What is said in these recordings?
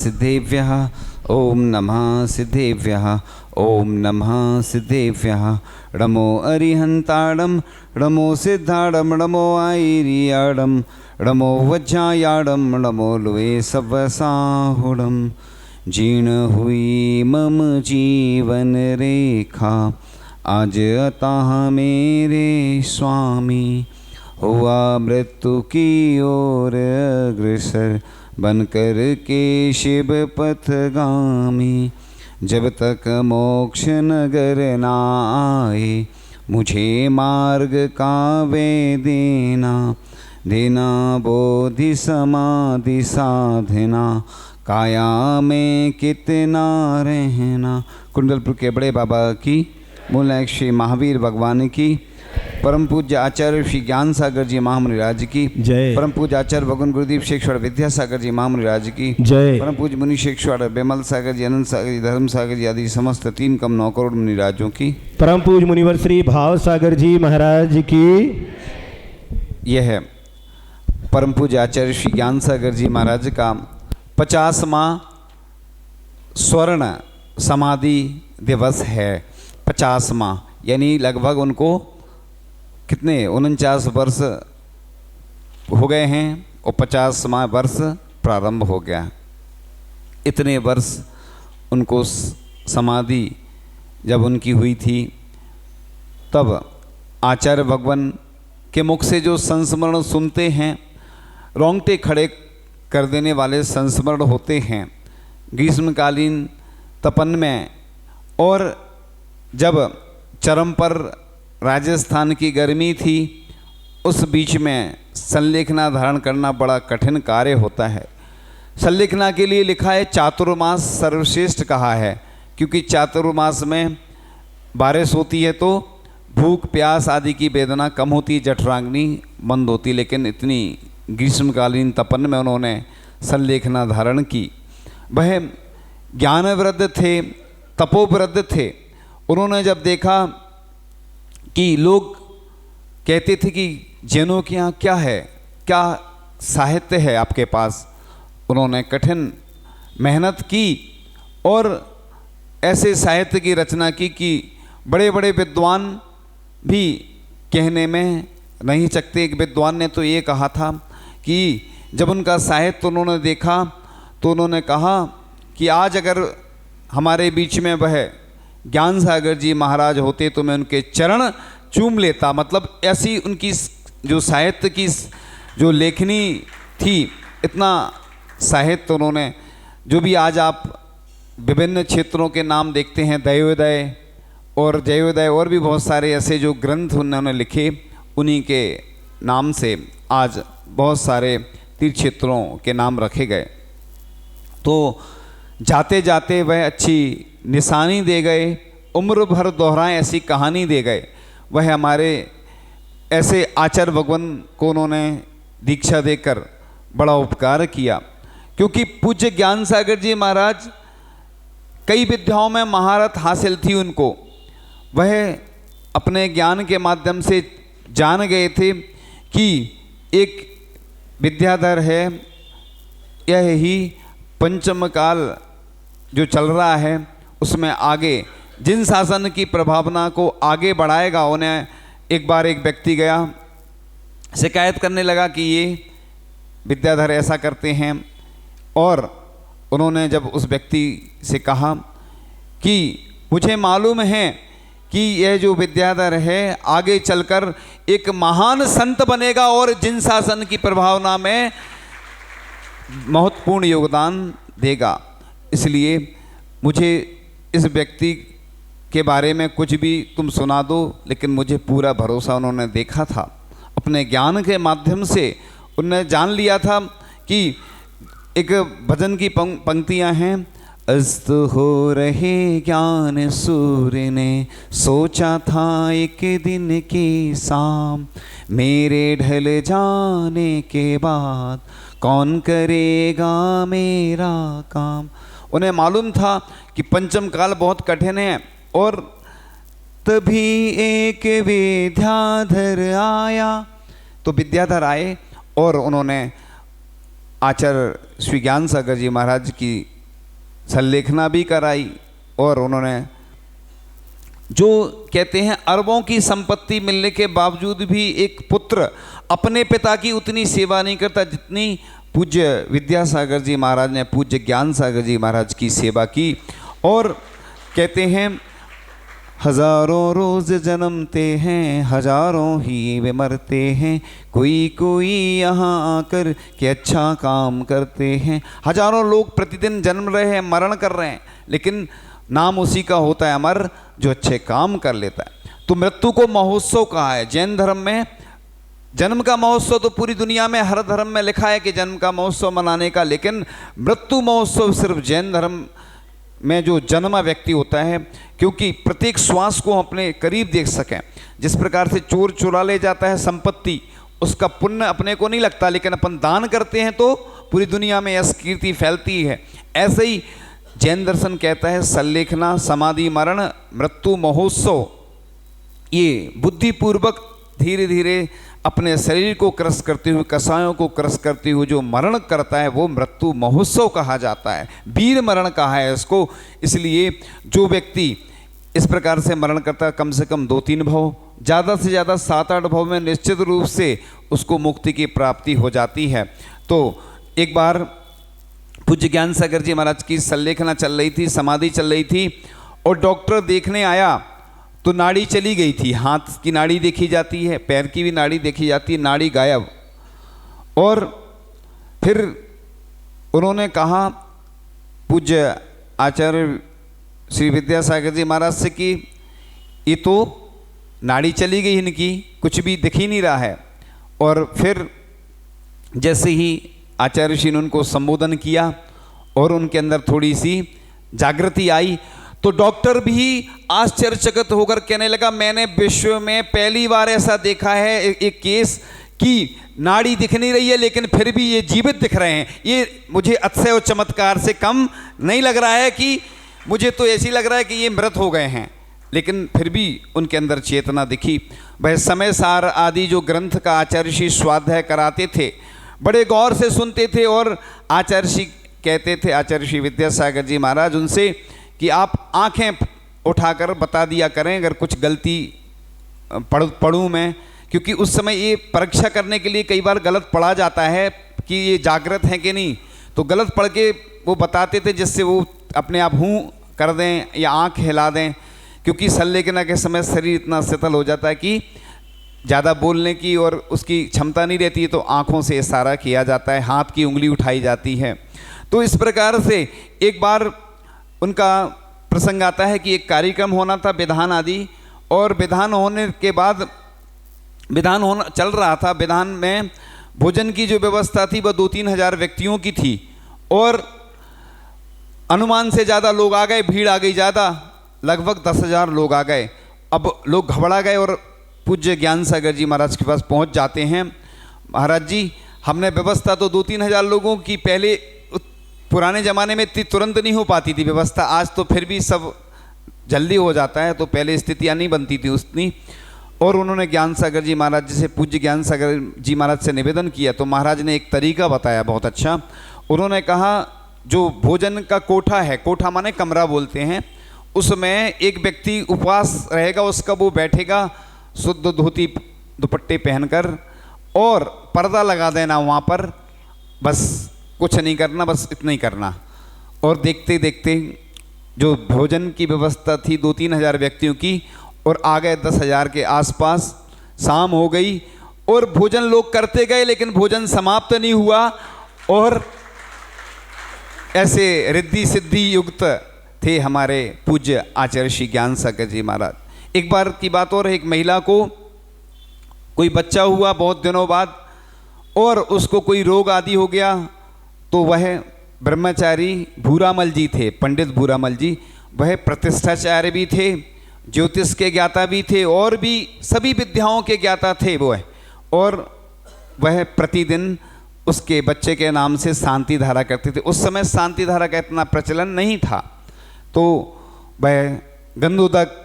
सिद्धेभ्यः ओम नमः सिद्धेभ्यः ओम नमः सिद्धेभ्यः। नमो अरिहन्ताडं नमो सिद्धाडं नमो आयिरियाडं नमो वज्रायाडं नमो लुए सवसाहुडं। जीर्ण हुई मम जीवन रेखा आज अतः मेरे स्वामी। हुआ मृत्यु की ओर अग्रसर बनकर के शिव पथगामी। जब तक मोक्ष नगर ना आए मुझे मार्ग का वे देना। देना बोधि समाधि साधना काया में कितना रहना। कुंडलपुर के बड़े बाबा की, मूल श्री महावीर भगवान की, परम पूज्य आचार्य श्री ज्ञान सागर जी महामुनिराज की जय। परम पूज्य आचार्य भगवान गुरुदेव शेखर विद्यासागर जी महामुनिराज की जय। परम पूज्य मुनि शेखर बेमल सागर जी, अनंत सागर जी, धर्म सागर जी आदि समस्त 3 कम 9 करोड़ मुनिराजों की, परम पूज्य मुनिवर श्री भाव सागर जी महाराज की। यह है परम पूज्य आचार्य श्री ज्ञान सागर जी महाराज का 50वां स्वर्ण समाधि दिवस है। 50वां यानी लगभग उनको कितने 49 वर्ष हो गए हैं और 50वां वर्ष प्रारंभ हो गया। इतने वर्ष उनको समाधि जब उनकी हुई थी तब आचार्य भगवान के मुख से जो संस्मरण सुनते हैं, रोंगटे खड़े कर देने वाले संस्मरण होते हैं। ग्रीष्मकालीन तपन में और जब चरम पर राजस्थान की गर्मी थी, उस बीच में संलेखना धारण करना बड़ा कठिन कार्य होता है। संलेखना के लिए लिखा है चातुर्मास सर्वश्रेष्ठ कहा है, क्योंकि चातुर्मास में बारिश होती है तो भूख प्यास आदि की वेदना कम होती, जठराग्नि बंद होती। लेकिन इतनी ग्रीष्मकालीन तपन में उन्होंने संलेखना धारण की। वह ज्ञानवृद्ध थे, तपोवृद्ध थे। उन्होंने जब देखा कि लोग कहते थे कि जैनों के यहाँ क्या है, क्या साहित्य है आपके पास, उन्होंने कठिन मेहनत की और ऐसे साहित्य की रचना की कि बड़े बड़े विद्वान भी कहने में नहीं सकते। एक विद्वान ने तो ये कहा था कि जब उनका साहित्य उन्होंने देखा तो उन्होंने कहा कि आज अगर हमारे बीच में वह ज्ञान सागर जी महाराज होते तो मैं उनके चरण चूम लेता। मतलब ऐसी उनकी जो साहित्य की जो लेखनी थी, इतना साहित्य उन्होंने, जो भी आज आप विभिन्न क्षेत्रों के नाम देखते हैं, दैवोदय और जयोदय और भी बहुत सारे ऐसे जो ग्रंथ उन्होंने लिखे, उन्हीं के नाम से आज बहुत सारे तीर्थ क्षेत्रों के नाम रखे गए। तो जाते जाते वह अच्छी निशानी दे गए, उम्र भर दोहराएं ऐसी कहानी दे गए। वह हमारे ऐसे आचार्य भगवान को उन्होंने दीक्षा देकर बड़ा उपकार किया, क्योंकि पूज्य ज्ञान सागर जी महाराज कई विद्याओं में महारत हासिल थी उनको। वह अपने ज्ञान के माध्यम से जान गए थे कि एक विद्याधर है, यह ही पंचम काल जो चल रहा है उसमें आगे जिन शासन की प्रभावना को आगे बढ़ाएगा। उन्हें एक बार एक व्यक्ति गया, शिकायत करने लगा कि ये विद्याधर ऐसा करते हैं, और उन्होंने जब उस व्यक्ति से कहा कि मुझे मालूम है कि यह जो विद्याधर है आगे चलकर एक महान संत बनेगा और जिन शासन की प्रभावना में महत्वपूर्ण योगदान देगा, इसलिए मुझे इस व्यक्ति के बारे में कुछ भी तुम सुना दो। लेकिन मुझे पूरा भरोसा, उन्होंने देखा था अपने ज्ञान के माध्यम से, उन्होंने जान लिया था कि एक भजन की पंक्तियां हैं, अस्त हो रहे ज्ञान सूर्य ने सोचा था एक दिन की शाम, मेरे ढल जाने के बाद कौन करेगा मेरा काम। उन्हें मालूम था कि पंचम काल बहुत कठिन है, और तभी एक विद्याधर आया। तो विद्याधर आए और उन्होंने आचार्य श्री ज्ञान सागर जी महाराज की संलेखना भी कराई। और उन्होंने जो कहते हैं अरबों की संपत्ति मिलने के बावजूद भी एक पुत्र अपने पिता की उतनी सेवा नहीं करता जितनी पूज्य विद्यासागर जी महाराज ने पूज्य ज्ञान सागर जी महाराज की सेवा की। और कहते हैं हजारों रोज जन्मते हैं, हजारों ही वे मरते हैं, कोई कोई यहाँ आकर के अच्छा काम करते हैं। हजारों लोग प्रतिदिन जन्म रहे हैं, मरण कर रहे हैं, लेकिन नाम उसी का होता है अमर जो अच्छे काम कर लेता है। तो मृत्यु को महोत्सव कहा है जैन धर्म में। जन्म का महोत्सव तो पूरी दुनिया में हर धर्म में लिखा है कि जन्म का महोत्सव मनाने का, लेकिन मृत्यु महोत्सव सिर्फ जैन धर्म में जो जन्मा व्यक्ति होता है, क्योंकि प्रत्येक श्वास को अपने करीब देख सकें। जिस प्रकार से चोर चुरा ले जाता है संपत्ति, उसका पुण्य अपने को नहीं लगता, लेकिन अपन दान करते हैं तो पूरी दुनिया में यश कीर्ति फैलती है। ऐसे ही जैन दर्शन कहता है संलेखना, समाधि, मरण, मृत्यु महोत्सव, ये बुद्धिपूर्वक धीरे धीरे अपने शरीर को क्रस करते हुए, कसायों को क्रस करते हुए जो मरण करता है वो मृत्यु महोत्सव कहा जाता है। वीर मरण कहा है इसको। इसलिए जो व्यक्ति इस प्रकार से मरण करता है, कम से कम 2-3 भव, ज़्यादा से ज़्यादा 7-8 भव में निश्चित रूप से उसको मुक्ति की प्राप्ति हो जाती है। तो एक बार पूज्य ज्ञान सागर जी महाराज की संलेखना चल रही थी, समाधि चल रही थी, और डॉक्टर देखने आया तो नाड़ी चली गई थी। हाथ की नाड़ी देखी जाती है, पैर की भी नाड़ी देखी जाती है, नाड़ी गायब। और फिर उन्होंने कहा पूज्य आचार्य श्री विद्यासागर जी महाराज से कि ये तो नाड़ी चली गई इनकी, कुछ भी दिख ही नहीं रहा है। और फिर जैसे ही आचार्य श्री ने उनको संबोधन किया और उनके अंदर थोड़ी सी जागृति आई, तो डॉक्टर भी आश्चर्यचकित होकर कहने लगा, मैंने विश्व में पहली बार ऐसा देखा है एक केस कि नाड़ी दिख नहीं रही है लेकिन फिर भी ये जीवित दिख रहे हैं। ये मुझे अतिशय और चमत्कार से कम नहीं लग रहा है, कि मुझे तो ऐसी लग रहा है कि ये मृत हो गए हैं, लेकिन फिर भी उनके अंदर चेतना दिखी। वह समय सार आदि जो ग्रंथ का आचार्य श्री स्वाध्याय कराते थे, बड़े गौर से सुनते थे, और आचार्य श्री कहते थे, आचार्य श्री विद्यासागर जी महाराज उनसे कि आप आंखें उठाकर बता दिया करें अगर कुछ गलती पढ़ूं मैं, क्योंकि उस समय ये परीक्षा करने के लिए कई बार गलत पढ़ा जाता है कि ये जागृत हैं कि नहीं, तो गलत पढ़ के वो बताते थे जिससे वो अपने आप हूँ कर दें या आंख हिला दें, क्योंकि संलेखना के समय शरीर इतना शिथिल हो जाता है कि ज़्यादा बोलने की और उसकी क्षमता नहीं रहती है, तो आँखों से इशारा किया जाता है, हाथ की उंगली उठाई जाती है। तो इस प्रकार से एक बार उनका प्रसंग आता है कि एक कार्यक्रम होना था, विधान आदि, और विधान होने के बाद विधान होना चल रहा था। विधान में भोजन की जो व्यवस्था थी वह 2-3 हज़ार व्यक्तियों की थी, और अनुमान से ज़्यादा लोग आ गए, भीड़ आ गई ज़्यादा, लगभग 10,000 लोग आ गए। अब लोग घबरा गए और पूज्य ज्ञान सागर जी महाराज के पास पहुंच जाते हैं। महाराज जी, हमने व्यवस्था तो 2-3 हज़ार लोगों की, पहले पुराने ज़माने में इतनी तुरंत नहीं हो पाती थी व्यवस्था, आज तो फिर भी सब जल्दी हो जाता है, तो पहले स्थितियाँ नहीं बनती थी उतनी। और उन्होंने ज्ञान सागर जी महाराज जी से, पूज्य ज्ञान सागर जी महाराज से निवेदन किया, तो महाराज ने एक तरीका बताया बहुत अच्छा। उन्होंने कहा जो भोजन का कोठा है, कोठा माने कमरा बोलते हैं, उसमें एक व्यक्ति उपवास रहेगा, उसका वो बैठेगा शुद्ध धोती दुपट्टे पहनकर, और पर्दा लगा देना वहाँ पर, बस कुछ नहीं करना, बस इतना ही करना। और देखते देखते जो भोजन की व्यवस्था थी 2-3 हज़ार व्यक्तियों की, और आ गए 10,000 के आसपास। शाम हो गई और भोजन लोग करते गए, लेकिन भोजन समाप्त नहीं हुआ, और ऐसे रिद्धि सिद्धि युक्त थे हमारे पूज्य आचार्य श्री ज्ञान सागर जी महाराज। एक बार की बात और, एक महिला को कोई बच्चा हुआ बहुत दिनों बाद, और उसको कोई रोग आदि हो गया, तो वह ब्रह्मचारी भूरामल जी थे, पंडित भूरामल जी, वह प्रतिष्ठाचार्य भी थे, ज्योतिष के ज्ञाता भी थे, और भी सभी विद्याओं के ज्ञाता थे वो है। और वह प्रतिदिन उसके बच्चे के नाम से शांति धारा करते थे। उस समय शांति धारा का इतना प्रचलन नहीं था, तो वह गंधोदक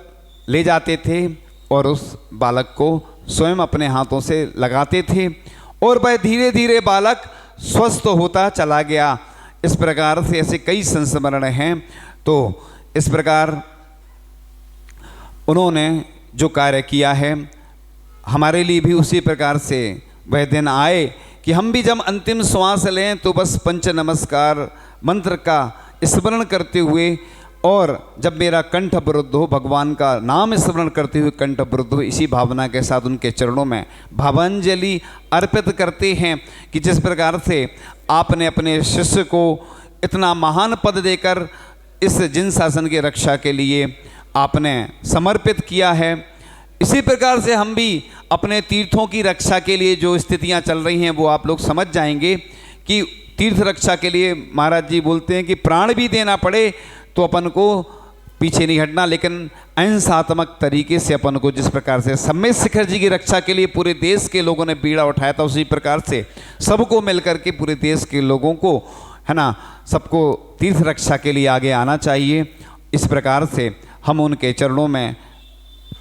ले जाते थे और उस बालक को स्वयं अपने हाथों से लगाते थे, और वह धीरे धीरे बालक स्वस्थ होता चला गया। इस प्रकार से ऐसे कई संस्मरण हैं। तो इस प्रकार उन्होंने जो कार्य किया है, हमारे लिए भी उसी प्रकार से वह दिन आए कि हम भी जब अंतिम श्वास लें तो बस पंच नमस्कार मंत्र का स्मरण करते हुए, और जब मेरा कंठ अवरुद्ध हो, भगवान का नाम स्मरण करते हुए कंठ अवरुद्ध हो, इसी भावना के साथ उनके चरणों में भावांजलि अर्पित करते हैं कि जिस प्रकार से आपने अपने शिष्य को इतना महान पद देकर इस जिन शासन की रक्षा के लिए आपने समर्पित किया है, इसी प्रकार से हम भी अपने तीर्थों की रक्षा के लिए जो स्थितियां चल रही हैं वो आप लोग समझ जाएंगे कि तीर्थ रक्षा के लिए महाराज जी बोलते हैं कि प्राण भी देना पड़े तो अपन को पीछे नहीं हटना, लेकिन अहिंसात्मक तरीके से अपन को, जिस प्रकार से सम्मेद शिखर जी की रक्षा के लिए पूरे देश के लोगों ने बीड़ा उठाया था, उसी प्रकार से सबको मिलकर के पूरे देश के लोगों को, है ना, सबको तीर्थ रक्षा के लिए आगे आना चाहिए। इस प्रकार से हम उनके चरणों में,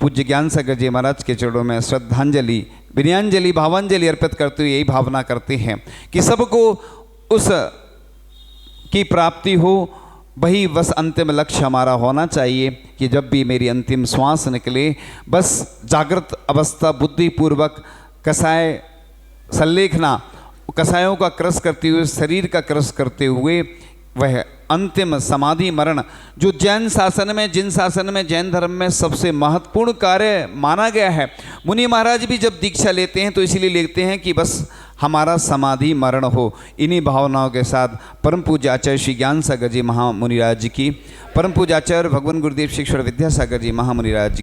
पूज्य ज्ञान सागर जी महाराज के चरणों में श्रद्धांजलि, विनयांजलि, भावांजलि अर्पित करते हुए यही भावना करते हैं कि सबको उस की प्राप्ति हो, वही बस अंतिम लक्ष्य हमारा होना चाहिए कि जब भी मेरी अंतिम श्वास निकले, बस जागृत अवस्था बुद्धिपूर्वक कसाय संलेखना, कसायों का क्रस करते हुए, शरीर का क्रस करते हुए, वह अंतिम समाधि मरण जो जैन शासन में, जिन शासन में, जैन धर्म में सबसे महत्वपूर्ण कार्य माना गया है। मुनि महाराज भी जब दीक्षा लेते हैं तो इसलिए लेते हैं कि बस हमारा समाधि मरण हो। इन्हीं भावनाओं के साथ परम पूज्य आचार्य श्री ज्ञान सागर जी महामुनिराज जी की, परम पूज्य आचार्य भगवान गुरुदेव शिक्षण विद्यासागर जी महामुनिराज जी